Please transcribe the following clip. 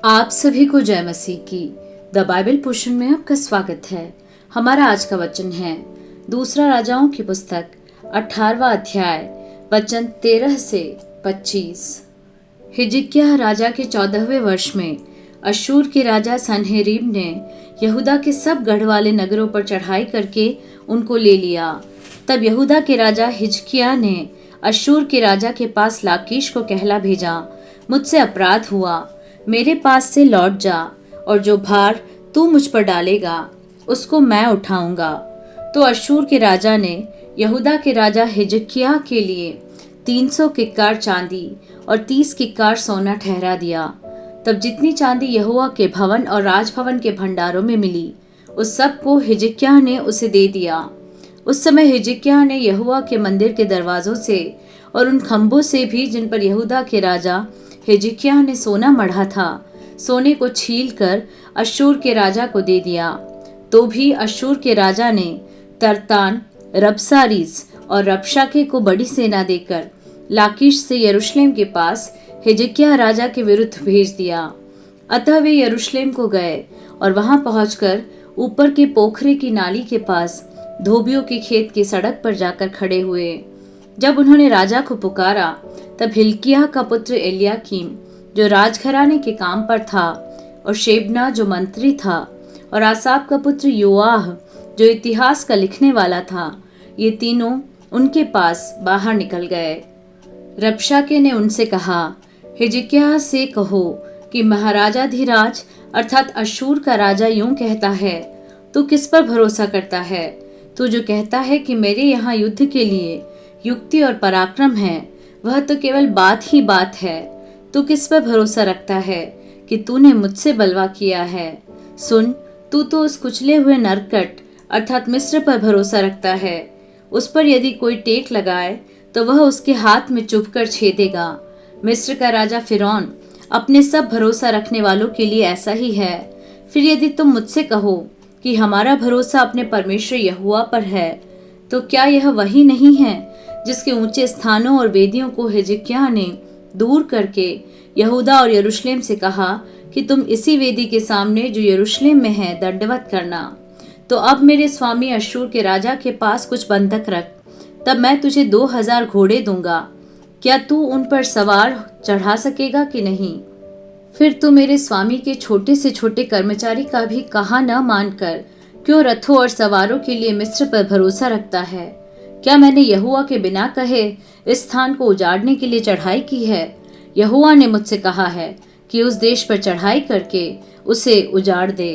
आप सभी को जय मसीह की द बाइबल पोर्शन में आपका स्वागत है। हमारा आज का वचन है दूसरा राजाओं की पुस्तक 18वां अध्याय वचन 13 से 25। हिजकिय्याह राजा के 14वें वर्ष में अश्शूर के राजा सन्हेरीब ने यहूदा के सब गढ़ वाले नगरों पर चढ़ाई करके उनको ले लिया। तब यहूदा के राजा हिजकिय्याह ने अश्शूर के राजा के पास लाकीश को कहला भेजा, मुझसे अपराध हुआ, मेरे पास से लौट जा और जो भार तू मुझ पर डालेगा उसको मैं उठाऊंगा। तो अश्शूर के राजा ने यहूदा के राजा हिजकिय्याह के लिए 300 किक्कार चांदी और 30 किक्कार सोना ठहरा दिया। तब जितनी चांदी यहोवा के भवन और राजभवन के भंडारों में मिली उस सब को हिजकिय्याह ने उसे दे दिया। उस समय हिजकिय्याह ने यहोवा के मंदिर के दरवाजों से और उन खंभों से भी जिन पर यहूदा के राजा हिजकिय्याह ने सोना मढ़ा था, सोने को छील कर अश्शूर के राजा को दे दिया। तो भी अश्शूर के राजा ने तरतान, रबसारीस और रबशाके को बड़ी सेना देकर लाकीश से यरूशलेम के पास हिजकिय्याह राजा के विरुद्ध भेज दिया। अतः वे यरूशलेम को गए और वहां पहुंचकर ऊपर के पोखरे की नाली के पास धोबियों के खेत की सड़क पर जाकर खड़े हुए। जब उन्होंने राजा को पुकारा तब हिल्किय्याह का पुत्र एलियाकीम जो राजघराने के काम पर था और शेबना जो मंत्री था और आसाप का पुत्र योआह जो इतिहास का लिखने वाला था, ये तीनों उनके पास बाहर निकल गए। रबशाके ने उनसे कहा, हिजकिय्याह से कहो कि महाराजाधिराज अर्थात अश्शूर का राजा यूं कहता है, तू किस पर भरोसा करता है? तू जो कहता है कि मेरे यहाँ युद्ध के लिए युक्ति और पराक्रम है, वह तो केवल बात ही बात है। तू किस पर भरोसा रखता है कि तूने मुझसे बलवा किया है? सुन, तू तो उस कुचले हुए नरकट अर्थात मिस्र पर भरोसा रखता है। उस पर यदि कोई टेक लगाए तो वह उसके हाथ में चुभकर छेदेगा। मिस्र का राजा फिरौन अपने सब भरोसा रखने वालों के लिए ऐसा ही है। फिर यदि तुम मुझसे कहो कि हमारा भरोसा अपने परमेश्वर यहोवा पर है, तो क्या यह वही नहीं है जिसके ऊंचे स्थानों और वेदियों को हिजकिय्याह ने दूर करके यहूदा और यरूशलेम से कहा कि तुम इसी वेदी के सामने जो यरूशलेम में है दंडवत करना। तो अब मेरे स्वामी अश्शूर के राजा के पास कुछ बंधक रख, तब मैं तुझे 2000 घोड़े दूंगा। क्या तू उन पर सवार चढ़ा सकेगा कि नहीं? फिर तू मेरे स्वामी के छोटे से छोटे कर्मचारी का भी कहा न मानकर क्यों रथों और सवारों के लिए मिस्र पर भरोसा रखता है? क्या मैंने यहोवा के बिना कहे इस स्थान को उजाड़ने के लिए चढ़ाई की है? यहोवा ने मुझसे कहा है कि उस देश पर चढ़ाई करके उसे उजाड़ दे।